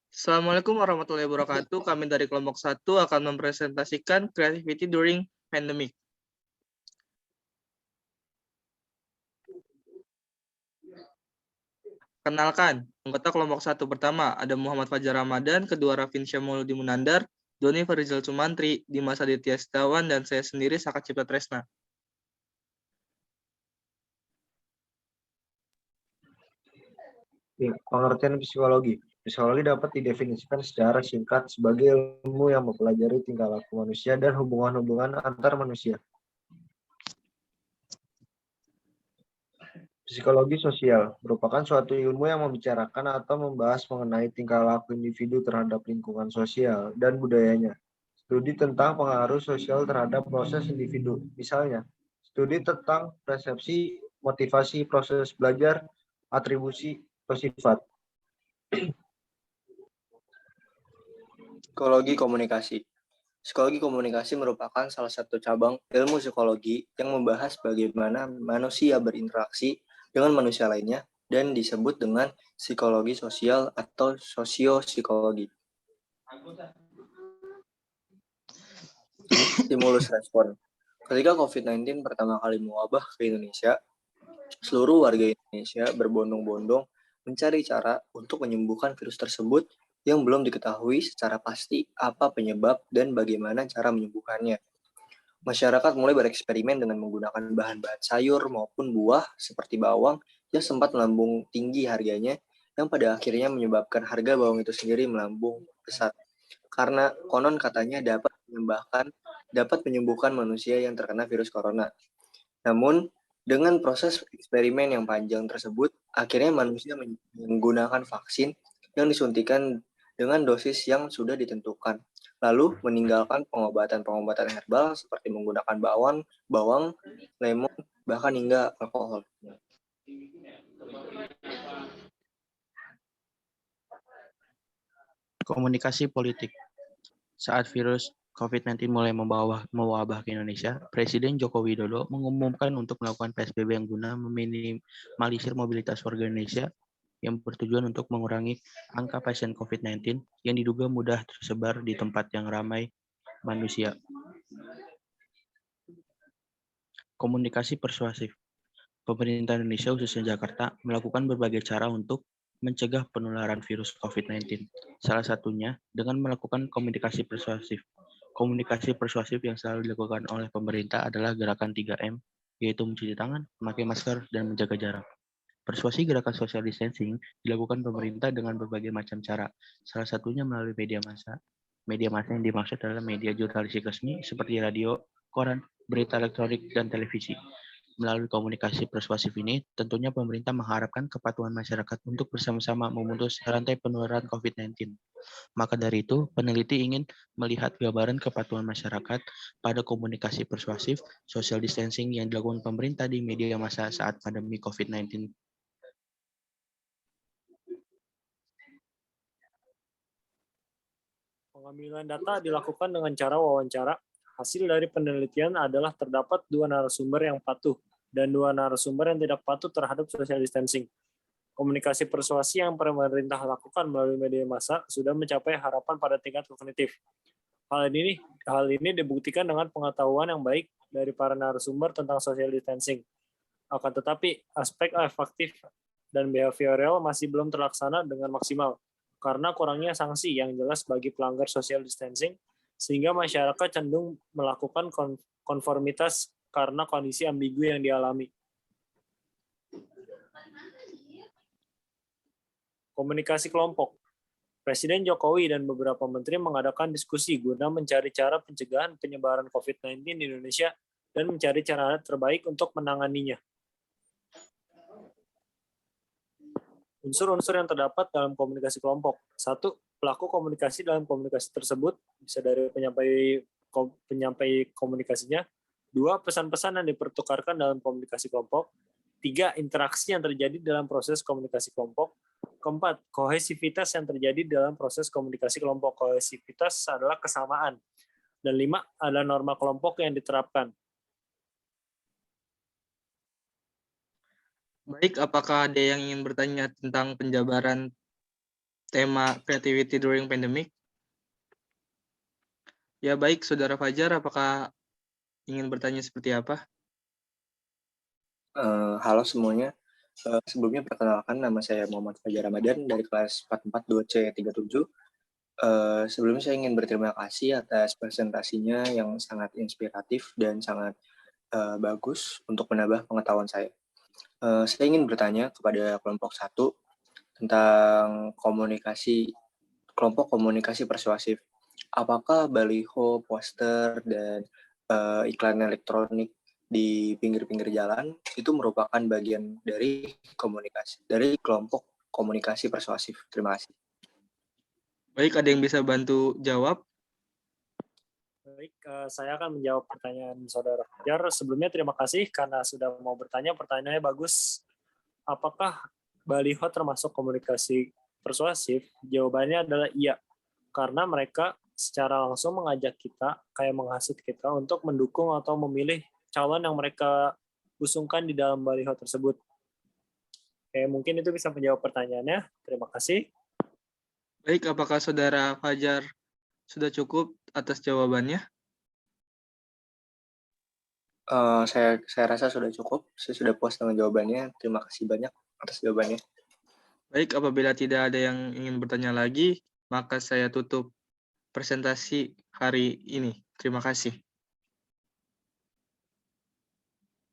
Assalamualaikum warahmatullahi wabarakatuh. Kami dari kelompok 1 akan mempresentasikan creativity during pandemic. Kenalkan, anggota kelompok 1 pertama ada Muhammad Fajar Ramadan, kedua Rafin Syamuluddin Munandar, Doni Farizal Sumantri, Dimas Aditya Setiawan, dan saya sendiri Saka Cipta Tresna. Pengertian psikologi. Psikologi dapat didefinisikan secara singkat sebagai ilmu yang mempelajari tingkah laku manusia dan hubungan-hubungan antar manusia. Psikologi sosial merupakan suatu ilmu yang membicarakan atau membahas mengenai tingkah laku individu terhadap lingkungan sosial dan budayanya. Studi tentang pengaruh sosial terhadap proses individu, misalnya studi tentang persepsi, motivasi, proses belajar, atribusi, atau sifat. Psikologi komunikasi. Psikologi komunikasi merupakan salah satu cabang ilmu psikologi yang membahas bagaimana manusia berinteraksi dengan manusia lainnya dan disebut dengan psikologi sosial atau sosiopsikologi. Stimulus respon. Ketika COVID-19 pertama kali mewabah ke Indonesia, seluruh warga Indonesia berbondong-bondong mencari cara untuk menyembuhkan virus tersebut yang belum diketahui secara pasti apa penyebab dan bagaimana cara menyembuhkannya. Masyarakat mulai bereksperimen dengan menggunakan bahan-bahan sayur maupun buah seperti bawang yang sempat melambung tinggi harganya, yang pada akhirnya menyebabkan harga bawang itu sendiri melambung pesat. Karena konon katanya dapat menyembuhkan manusia yang terkena virus corona. Namun, dengan proses eksperimen yang panjang tersebut, akhirnya manusia menggunakan vaksin yang disuntikan dengan dosis yang sudah ditentukan, lalu meninggalkan pengobatan-pengobatan herbal seperti menggunakan bawang, lemon, bahkan hingga alkohol. Komunikasi politik. Saat virus COVID-19 mulai mewabah ke Indonesia, Presiden Joko Widodo mengumumkan untuk melakukan PSBB yang guna meminimalisir mobilitas warga Indonesia yang bertujuan untuk mengurangi angka pasien COVID-19 yang diduga mudah tersebar di tempat yang ramai manusia. Komunikasi persuasif. Pemerintah Indonesia khususnya Jakarta melakukan berbagai cara untuk mencegah penularan virus COVID-19. Salah satunya dengan melakukan komunikasi persuasif. Komunikasi persuasif yang selalu dilakukan oleh pemerintah adalah gerakan 3M, yaitu mencuci tangan, memakai masker, dan menjaga jarak. Persuasi gerakan social distancing dilakukan pemerintah dengan berbagai macam cara, salah satunya melalui media massa. Media massa yang dimaksud adalah media jurnalistik resmi seperti radio, koran, berita elektronik, dan televisi. Melalui komunikasi persuasif ini, tentunya pemerintah mengharapkan kepatuhan masyarakat untuk bersama-sama memutus rantai penularan COVID-19. Maka dari itu, peneliti ingin melihat gambaran kepatuhan masyarakat pada komunikasi persuasif social distancing yang dilakukan pemerintah di media massa saat pandemi COVID-19. Pengambilan data dilakukan dengan cara wawancara. Hasil dari penelitian adalah terdapat 2 narasumber yang patuh dan 2 narasumber yang tidak patuh terhadap social distancing. Komunikasi persuasi yang pemerintah lakukan melalui media massa sudah mencapai harapan pada tingkat kognitif. Hal ini dibuktikan dengan pengetahuan yang baik dari para narasumber tentang social distancing. Akan tetapi, aspek afektif dan behavioral masih belum terlaksana dengan maksimal karena kurangnya sanksi yang jelas bagi pelanggar social distancing, sehingga masyarakat cenderung melakukan konformitas karena kondisi ambigu yang dialami. Komunikasi kelompok. Presiden Jokowi dan beberapa menteri mengadakan diskusi guna mencari cara pencegahan penyebaran COVID-19 di Indonesia dan mencari cara terbaik untuk menanganinya. Unsur-unsur yang terdapat dalam komunikasi kelompok. 1. Pelaku komunikasi dalam komunikasi tersebut, bisa dari penyampai komunikasinya. 2. Pesan-pesan yang dipertukarkan dalam komunikasi kelompok. 3. Interaksi yang terjadi dalam proses komunikasi kelompok. 4. Kohesivitas yang terjadi dalam proses komunikasi kelompok. Kohesivitas adalah kesamaan. Dan 5. Adalah norma kelompok yang diterapkan. Baik, apakah ada yang ingin bertanya tentang penjabaran tema Creativity During Pandemic. Ya baik, Saudara Fajar, apakah ingin bertanya seperti apa? Halo semuanya. Sebelumnya perkenalkan, nama saya Muhammad Fajar Ramadan dari kelas 442C37. Sebelumnya saya ingin berterima kasih atas presentasinya yang sangat inspiratif dan sangat bagus untuk menambah pengetahuan saya. Saya ingin bertanya kepada kelompok 1 tentang kelompok komunikasi persuasif. Apakah baliho, poster, dan iklan elektronik di pinggir-pinggir jalan itu merupakan bagian dari kelompok komunikasi persuasif? Terima kasih. Baik, ada yang bisa bantu jawab? Baik, saya akan menjawab pertanyaan Saudara Fajar. Sebelumnya terima kasih karena sudah mau bertanya. Pertanyaannya bagus. Apakah baliho termasuk komunikasi persuasif? Jawabannya adalah iya. Karena mereka secara langsung mengajak kita, kayak menghasut kita untuk mendukung atau memilih calon yang mereka usungkan di dalam baliho tersebut. Oke, mungkin itu bisa menjawab pertanyaannya. Terima kasih. Baik, apakah Saudara Fajar sudah cukup atas jawabannya? Saya rasa sudah cukup. Saya sudah puas dengan jawabannya. Terima kasih banyak atas jawabannya. Baik, apabila tidak ada yang ingin bertanya lagi, maka saya tutup presentasi hari ini. Terima kasih.